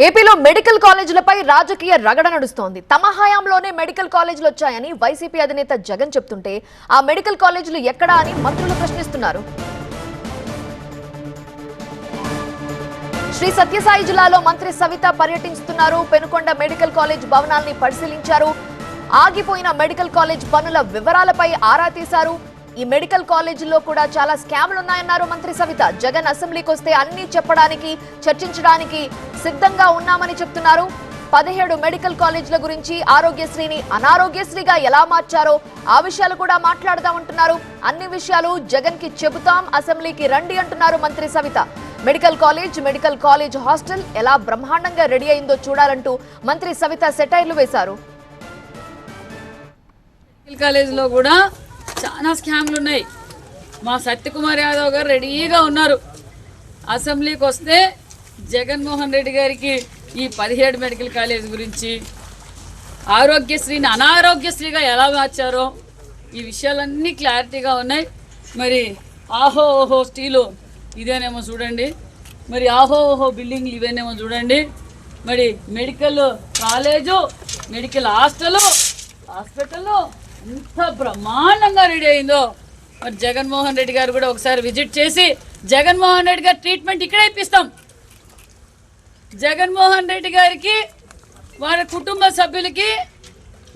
ఏపీలో మెడికల్ కాలేజీలపై రాజకీయ రగడ నడుస్తోంది. తమ హయాంలోనే మెడికల్ కాలేజీలు వచ్చాయని వైసీపీ అధినేత జగన్ చెప్తుంటే ఆ మెడికల్ కాలేజీలు ఎక్కడా అని మంత్రులు ప్రశ్నిస్తున్నారు. శ్రీ సత్యసాయి జిల్లాలో మంత్రి సవిత పర్యటిస్తున్నారు. పెనుకొండ మెడికల్ కాలేజ్ భవనాల్ని పరిశీలించారు. ఆగిపోయిన మెడికల్ కాలేజ్ పనుల వివరాలపై ఆరా తీశారు. ఈ మెడికల్ కాలేజీల్లో కూడా చాలా స్కామ్లు ఉన్నాయన్నారు మంత్రి సవిత. జగన్ అసెంబ్లీకి వస్తే అన్ని చెప్పడానికి చర్చించడానికి సిద్ధంగా ఉన్నామని చెప్తున్నారు. 17 మెడికల్ కాలేజీల గురించి ఆరోగ్యశ్రీని అనారోగ్యశ్రీగా ఎలా మార్చారో ఆ విషయాలు కూడా మాట్లాడదామంటున్నారు. అన్ని విషయాలు జగన్ కి చెబుతాం, అసెంబ్లీకి రండి అంటున్నారు మంత్రి సవిత. మెడికల్ కాలేజ్ హాస్టల్ ఎలా బ్రహ్మాండంగా రెడీ అయిందో చూడాలంటూ మంత్రి సవిత సెటైర్లు వేశారు. మెడికల్ కాలేజీలో కూడా చాలా స్కామ్లు ఉన్నాయి. మా సత్యకుమార్ యాదవ్ గారు రెడీగా ఉన్నారు. అసెంబ్లీకి వస్తే జగన్మోహన్ రెడ్డి గారికి ఈ 17 మెడికల్ కాలేజ్ గురించి, ఆరోగ్యశ్రీని అనారోగ్యశ్రీగా ఎలా మార్చారో ఈ విషయాలన్నీ క్లారిటీగా ఉన్నాయి. మరి ఆహో ఓహో స్టీలు ఇదేనేమో చూడండి, మరి ఆహో ఓహో బిల్డింగ్లు ఇవేనేమో చూడండి. మరి మెడికల్ కాలేజు, మెడికల్ హాస్టల్ ఎంత బ్రహ్మాండంగా రెడీ అయిందో. మరి జగన్మోహన్ రెడ్డి గారు కూడా ఒకసారి విజిట్ చేసి జగన్మోహన్ రెడ్డి గారి ట్రీట్మెంట్ ఇక్కడే ఇప్పిస్తాం. జగన్మోహన్ రెడ్డి గారికి, వారి కుటుంబ సభ్యులకి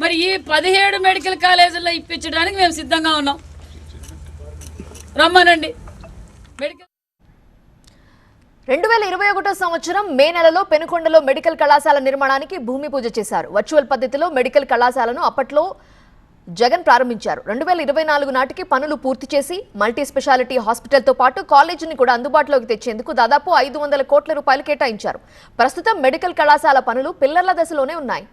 మరి ఈ 17 మెడికల్ కాలేజీల్లో ఇప్పించడానికి మేము సిద్ధంగా ఉన్నాం. రమ్మనండి. మెడికల్ 2021 సంవత్సరం మే నెలలో పెనుకొండలో మెడికల్ కళాశాల నిర్మాణానికి భూమి పూజ చేశారు. వర్చువల్ పద్ధతిలో మెడికల్ కళాశాలను అప్పట్లో జగన్ ప్రారంభించారు. 2024 నాటికి పనులు పూర్తి చేసి మల్టీ స్పెషాలిటీ హాస్పిటల్తో పాటు కాలేజీని కూడా అందుబాటులోకి తెచ్చేందుకు దాదాపు 500 కోట్ల రూపాయలు కేటాయించారు. ప్రస్తుతం మెడికల్ కళాశాల పనులు పిల్లర్ల దశలోనే ఉన్నాయి.